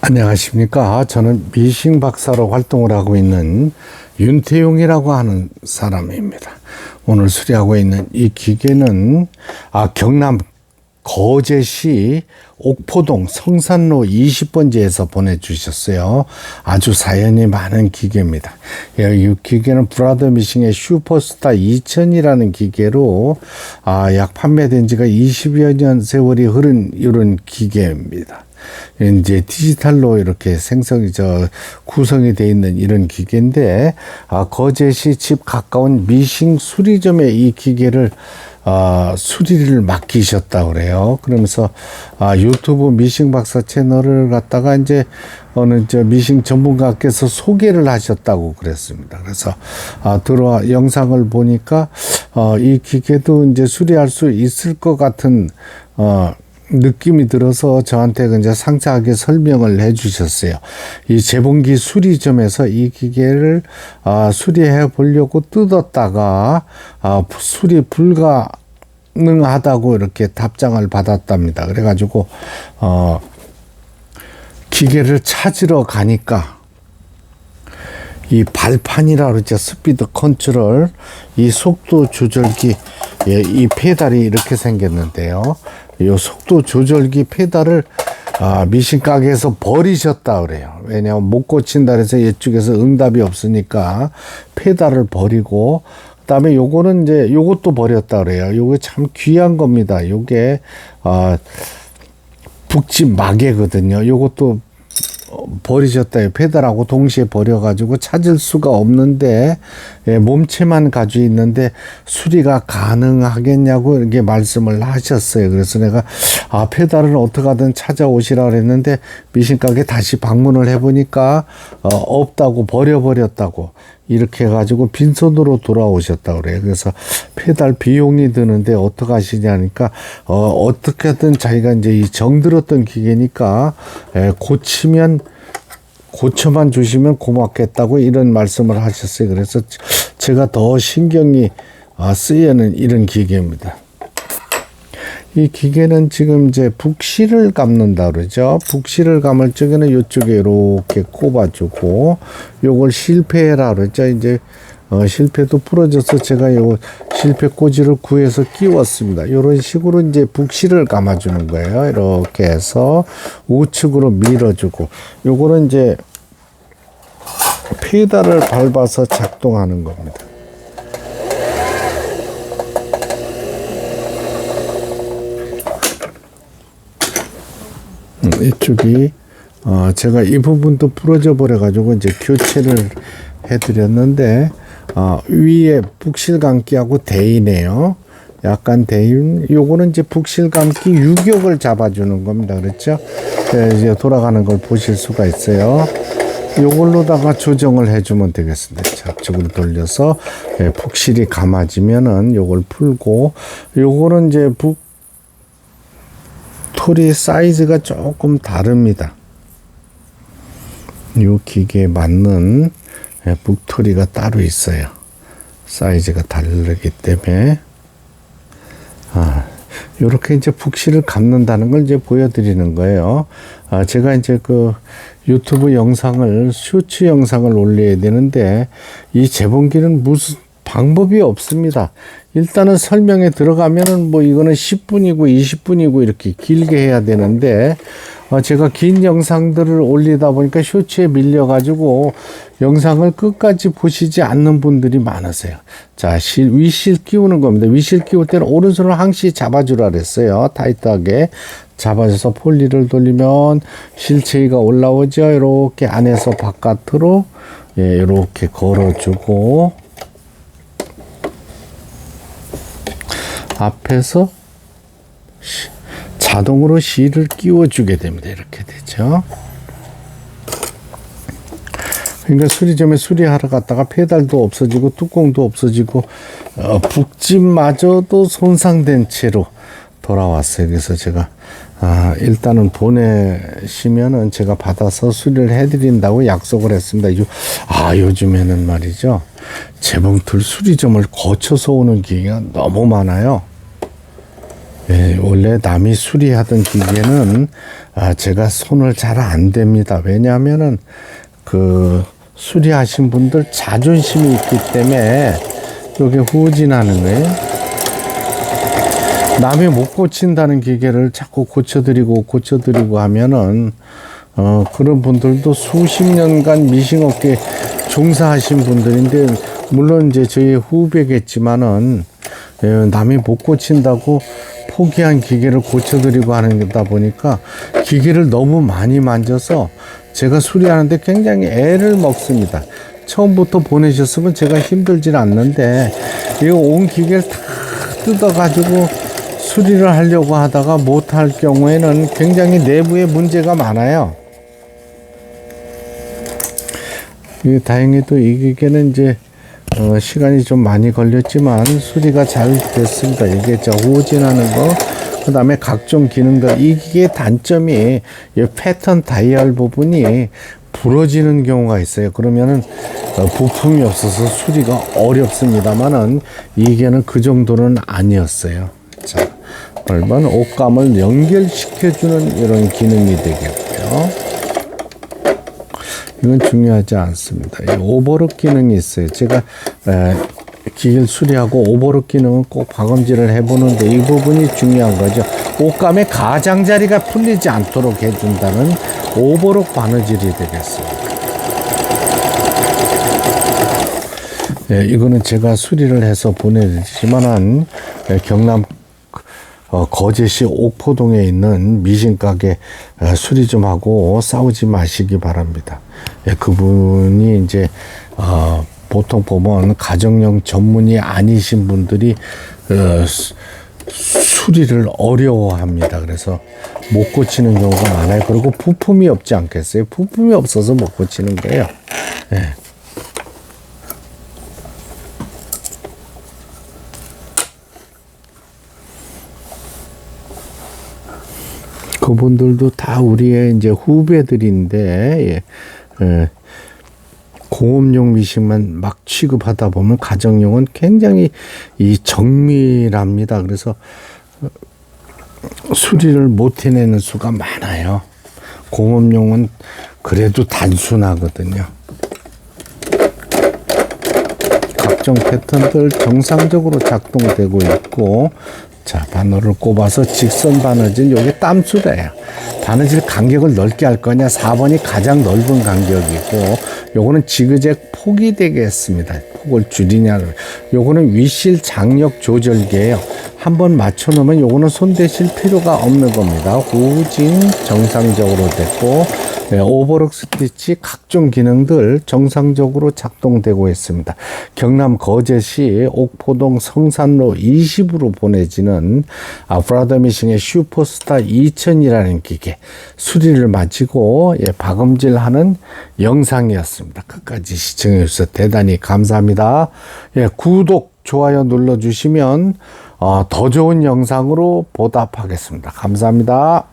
안녕하십니까. 저는 미싱 박사로 활동을 하고 있는 윤태용이라고 하는 사람입니다. 오늘 수리하고 있는 이 기계는 경남 거제시 옥포동 성산로 20번지에서 보내주셨어요. 아주 사연이 많은 기계입니다. 이 기계는 브라더 미싱의 슈퍼스타 2000이라는 기계로 약 판매된 지가 20여 년 세월이 흐른 이런 기계입니다. 이제 디지털로 이렇게 구성이 되어 있는 이런 기계인데, 거제시 집 가까운 미싱 수리점에 이 기계를 수리를 맡기셨다 그래요. 그러면서 유튜브 미싱 박사 채널을 갖다가 이제 어느 미싱 전문가께서 소개를 하셨다고 그랬습니다. 그래서 영상을 보니까 이 기계도 이제 수리할 수 있을 것 같은 느낌이 들어서 저한테 이제 상세하게 설명을 해 주셨어요. 이 재봉기 수리점에서 이 기계를 수리해 보려고 뜯었다가 수리 불가능하다고 이렇게 답장을 받았답니다. 그래가지고 기계를 찾으러 가니까 이 발판이라 그러죠. 스피드 컨트롤, 이 속도 조절기, 이 페달이 이렇게 생겼는데요. 이 속도 조절기 페달을 미싱 가게에서 버리셨다 그래요. 왜냐하면 못 고친다 그래서 이쪽에서 응답이 없으니까 페달을 버리고, 그다음에 요거는 이제 요것도 버렸다 그래요. 요거 참 귀한 겁니다. 요게 북집 마개거든요. 요것도 버리셨다. 페달하고 동시에 버려가지고 찾을 수가 없는데, 몸체만 가지고 있는데 수리가 가능하겠냐고 이렇게 말씀을 하셨어요. 그래서 내가 페달을 어떻게 하든 찾아오시라 그랬는데, 미싱가게 다시 방문을 해보니까 없다고, 버려버렸다고 이렇게 해가지고 빈손으로 돌아오셨다 그래요. 그래서 페달 비용이 드는데 어떻게 하시냐니까, 어떻게든 자기가 이제 이 정들었던 기계니까 고쳐만 주시면 고맙겠다고 이런 말씀을 하셨어요. 그래서 제가 더 신경이 쓰이는 이런 기계입니다. 이 기계는 지금 이제 북실을 감는다 그러죠. 북실을 감을 적에는 이쪽에 이렇게 꼽아주고, 요걸 실패라 그러죠. 이제 실패도 부러져서 제가 요 실패 꽂이를 구해서 끼웠습니다. 이런 식으로 이제 북실을 감아주는 거예요. 이렇게 해서 우측으로 밀어주고, 요거는 이제 페달을 밟아서 작동하는 겁니다. 이쪽이 제가 이 부분도 부러져 버려 가지고 이제 교체를 해드렸는데, 위에 북실 감기하고 대이네요. 약간 대인, 요거는 이제 북실 감기 유격을 잡아주는 겁니다. 그렇죠? 이제 돌아가는 걸 보실 수가 있어요. 요걸로다가 조정을 해주면 되겠습니다. 좌측으로 돌려서 북실이 감아지면은 요걸 풀고, 요거는 이제 북토리 사이즈가 조금 다릅니다. 요 기계에 맞는 북토리가 따로 있어요. 사이즈가 다르기 때문에 요렇게 이제 북실을 감는다는 걸 이제 보여드리는 거예요. 제가 이제 그 유튜브 영상을, 쇼츠 영상을 올려야 되는데, 이 재봉기는 무슨 방법이 없습니다. 일단은 설명에 들어가면은 뭐 이거는 10분이고 20분이고 이렇게 길게 해야 되는데, 제가 긴 영상들을 올리다 보니까 쇼츠에 밀려가지고 영상을 끝까지 보시지 않는 분들이 많으세요. 자, 위실 끼우는 겁니다. 위실 끼울 때는 오른손을 항시 잡아주라 그랬어요. 타이트하게 잡아줘서 폴리를 돌리면 실체가 올라오죠. 이렇게 안에서 바깥으로 이렇게 걸어주고, 앞에서 자동으로 실을 끼워주게 됩니다. 이렇게 되죠. 그러니까 수리점에 수리하러 갔다가 페달도 없어지고 뚜껑도 없어지고 북집마저도 손상된 채로 돌아왔어요. 그래서 제가 일단은 보내시면은 제가 받아서 수리를 해드린다고 약속을 했습니다. 요즘에는 말이죠, 재봉틀 수리점을 거쳐서 오는 기계가 너무 많아요. 원래 남이 수리하던 기계는 제가 손을 잘 안 댑니다. 왜냐하면은 그 수리하신 분들 자존심이 있기 때문에 이게 후진하는 거예요. 남이 못 고친다는 기계를 자꾸 고쳐드리고 하면은 그런 분들도 수십 년간 미싱업계 종사하신 분들인데, 물론 이제 저희 후배겠지만은 남이 못 고친다고 포기한 기계를 고쳐드리고 하는 거다 보니까 기계를 너무 많이 만져서 제가 수리하는데 굉장히 애를 먹습니다. 처음부터 보내셨으면 제가 힘들진 않는데, 이거 온 기계를 다 뜯어가지고 수리를 하려고 하다가 못할 경우에는 굉장히 내부에 문제가 많아요. 다행히도 이 기계는 이제 시간이 좀 많이 걸렸지만 수리가 잘 됐습니다. 이게 후진하는 거, 그 다음에 각종 기능들. 이 기계의 단점이 이 패턴 다이얼 부분이 부러지는 경우가 있어요. 그러면은 부품이 없어서 수리가 어렵습니다만은 이 기계는 그 정도는 아니었어요. 자, 그러면 옷감을 연결시켜주는 이런 기능이 되겠고요. 이건 중요하지 않습니다. 이 오버룩 기능이 있어요. 제가 기계를 수리하고 오버룩 기능은 꼭 박음질을 해보는데 이 부분이 중요한 거죠. 옷감의 가장자리가 풀리지 않도록 해준다는 오버룩 바느질이 되겠습니다. 이거는 제가 수리를 해서 보내드리지만은 경남 거제시 옥포동에 있는 미싱가게 수리 좀 하고 싸우지 마시기 바랍니다. 그분이 이제 보통 보면 가정용 전문이 아니신 분들이 수리를 어려워합니다. 그래서 못 고치는 경우가 많아요. 그리고 부품이 없지 않겠어요? 부품이 없어서 못 고치는 거예요. 그분들도 다 우리의 이제 후배들인데, 공업용 미싱만 막 취급하다 보면 가정용은 굉장히 이 정밀합니다. 그래서 수리를 못 해내는 수가 많아요. 공업용은 그래도 단순하거든요. 각종 패턴들 정상적으로 작동되고 있고, 자, 바늘을 꼽아서 직선 바느질, 요게 땀수래요. 바느질 간격을 넓게 할 거냐, 4번이 가장 넓은 간격이고, 요거는 지그재그 폭이 되겠습니다. 폭을 줄이냐를. 요거는 위실 장력 조절기예요. 한번 맞춰 놓으면 요거는 손 대실 필요가 없는 겁니다. 후진 정상적으로 됐고, 오버룩 스티치 각종 기능들 정상적으로 작동되고 있습니다. 경남 거제시 옥포동 성산로 20으로 보내지는 브라더 미싱의 슈퍼스타 2000이라는 기계 수리를 마치고 박음질하는 영상이었습니다. 끝까지 시청해 주셔서 대단히 감사합니다. 구독, 좋아요 눌러주시면 더 좋은 영상으로 보답하겠습니다. 감사합니다.